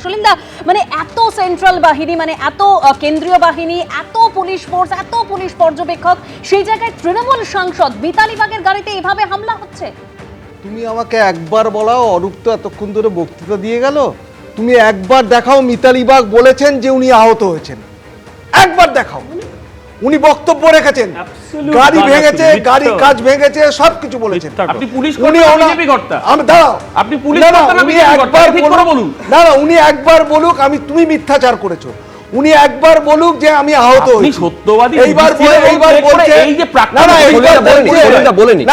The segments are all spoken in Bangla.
সলিলদা, মানে এত সেন্ট্রাল বাহিনী, মানে এত কেন্দ্রীয় বাহিনী, এত পুলিশ ফোর্স, এত পুলিশ পর্যবেক্ষক, সেই জায়গায় তৃণমূল সাংসদ মিতালি বাগের গাড়িতে এভাবে হামলা হচ্ছে। তুমি আমাকে একবার বলাও, অরূপ তো এতক্ষণ ধরে বক্তৃতা দিয়ে গেল, তুমি একবার দেখাও মিতালি বাগ বলেছেন যে উনি আহত হয়েছেন, একবার দেখাও। উনি বক্তব্য রেখেছেন, গাড়ি ভেঙেছে, গাড়ি কাজ ভেঙেছে, সবকিছু বলেছেন। আপনি পুলিশ কর্তা না বিজেপি কর্তা? আমি দাঁড়াও, আপনি পুলিশ কর্তা না বিজেপি কর্তা? ঠিক করে বলুন। না না, উনি একবার বলুক তুমি মিথ্যাচার করেছো, উনি একবার বলুক যে আমি আহত হয়েছি। আপনি সত্যবাদী। এইবার বলছে এই যে না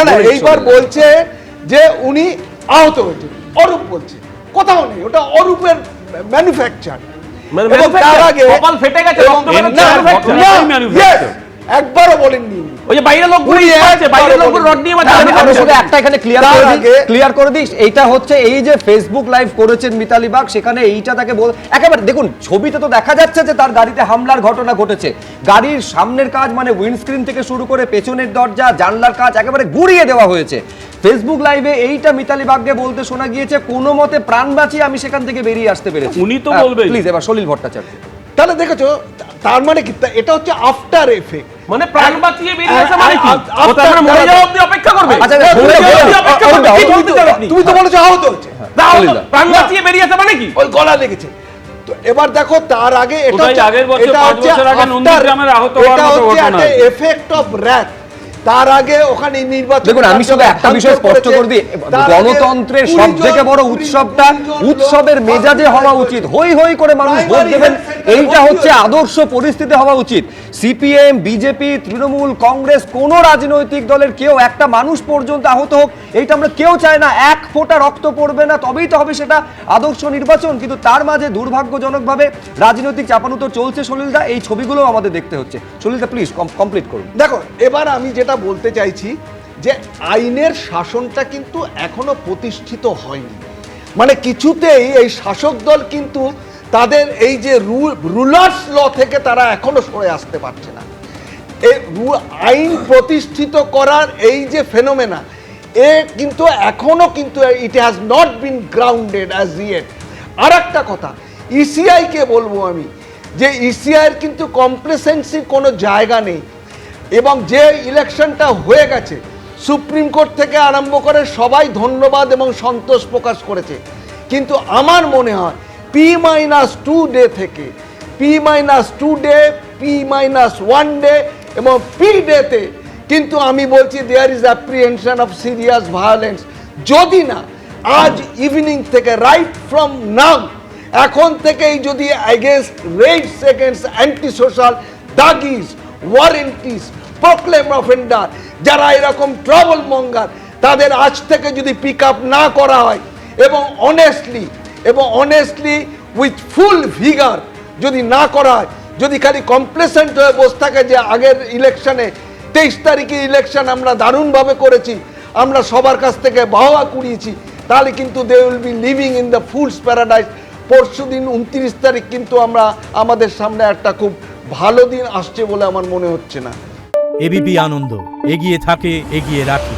না, এইবার বলছে যে উনি আহত হয়েছে, অরূপ বলছে, কোথাও নেই, ওটা অরূপের ম্যানুফ্যাকচার। কপাল ফেটে গেছে, একবারও বলেননি, ওই যে বাইরের লোকগুলো আছে, বাইরের লোকগুলো রড নিয়ে মারছে। আমি শুধু একটা এখানে ক্লিয়ার করে দিই, এইটা হচ্ছে এই যে ফেসবুক লাইভ করেছেন মিতালি বাগ, সেখানে এইটা তাকে একেবারে দেখুন, ছবিতে তো দেখা যাচ্ছে যে তার গাড়িতে হামলার ঘটনা ঘটেছে। গাড়ির সামনের কাজ মানে উইন্ডস্ক্রিন থেকে শুরু করে পেছনের দরজা, জানলার কাজ একেবারে গুড়িয়ে দেওয়া হয়েছে। ফেসবুক লাইভে এইটা মিতালি বাগকে বলতে শোনা গিয়েছে, কোনো মতে প্রাণ বাঁচিয়ে আমি সেখান থেকে বেরিয়ে আসতে পেরেছি। উনি তো বলবেন। প্লিজ এবার সলিল ভট্টাচার্য। তাহলে দেখেছো, তার মানে কি, এটা হচ্ছে আফটার এফেক্ট, মানে প্রাণ বাঁচিয়ে বেরিয়ে আসা মানে কি? ও তার মানে মরে যাওয়া অবধি অপেক্ষা করবে? আচ্ছা, তুমি তো বলেছো আহত হয়েছে, প্রাণ বাঁচিয়ে বেরিয়ে আসা মানে কি? ওই গলা লেগেছে। তো এবার দেখো, তার আগে এটা আগের বছর 5 বছর আগে নন্দীগ্রামের আহত হওয়ার মতো ঘটনা, এফেক্ট অফ র‍্যাথ। তার আগে ওখানে নির্বাচন, দেখুন আমি শুধু একটা বিষয় স্পষ্ট করে দিই, গণতন্ত্রের সবথেকে বড় উৎসবটা উৎসবের মেজাজে হওয়া উচিত, হই হই করে মানুষ ভোট দেবেন, এইটা হচ্ছে আদর্শ পরিস্থিতি হওয়া উচিত। সিপিএম, বিজেপি, তৃণমূল, কংগ্রেস, কোন রাজনৈতিক দলের কেউ একটা মানুষ পর্যন্ত আহত হোক, এইটা আমরা কেউ চাই না। এক ফোঁটা রক্ত পড়বে না, তবেই তো হবে সেটা আদর্শ নির্বাচন। কিন্তু তার মাঝে দুর্ভাগ্যজনকভাবে রাজনৈতিক চাপানুতর চলছে। সলিলদা, এই ছবিগুলো আমাদের দেখতে হচ্ছে। সলিলদা প্লিজ কমপ্লিট করুন। দেখো, এবার আমি যেটা বলতে চাইছি যে আইনের শাসনটা কিন্তু এখনো প্রতিষ্ঠিত হয়নি, মানে কিছুতেই এই শাসক দল কিন্তু তাদের এই যে রুলার্স ল থেকে তারা এখনো সরে আসতে পারছে না। এই আইন প্রতিষ্ঠিত করার এই যে ফেনোমেনা, এ কিন্তু এখনো কিন্তু it has not been grounded as yet. আর একটা কথা, ইসিআইকে বলবো আমি যে ইসিআইয়ের কিন্তু কমপ্লেসেন্সির কোনো জায়গা নেই, এবং যে ইলেকশনটা হয়ে গেছে, সুপ্রিম কোর্ট থেকে আরম্ভ করে সবাই ধন্যবাদ এবং সন্তোষ প্রকাশ করেছে। কিন্তু আমার মনে হয় P-2 ডে থেকে P-2 ডে, P-1 ডে এবং P ডেতে কিন্তু আমি বলছি there is apprehension of serious violence. যদি না আজ ইভিনিং থেকে, রাইট ফ্রম নাও, এখন থেকেই যদি against raids, against anti social, দাগিজ, ওয়ারেন্টিস, প্রক্লেম অফেন্ডার, যারা এরকম ট্রাবল মঙ্গার, তাদের আজ থেকে যদি পিক আপ না করা হয় এবং অনেস্টলি উইথ ফুল ভিগার যদি না করা হয়, যদি খালি কমপ্লেসেন্ট হয়ে বসে থাকে যে আগের ইলেকশনে 23 তারিখে ইলেকশন আমরা দারুণভাবে করেছি, আমরা সবার কাছ থেকে বাহবা কুড়িয়েছি, তাহলে কিন্তু they will be living in the fool's paradise. পরশু দিন 29 তারিখ কিন্তু আমাদের সামনে একটা খুব ভালো দিন আসছে বলে আমার মনে হচ্ছে না। এবিপি আনন্দ, এগিয়ে থাকে, এগিয়ে রাখে।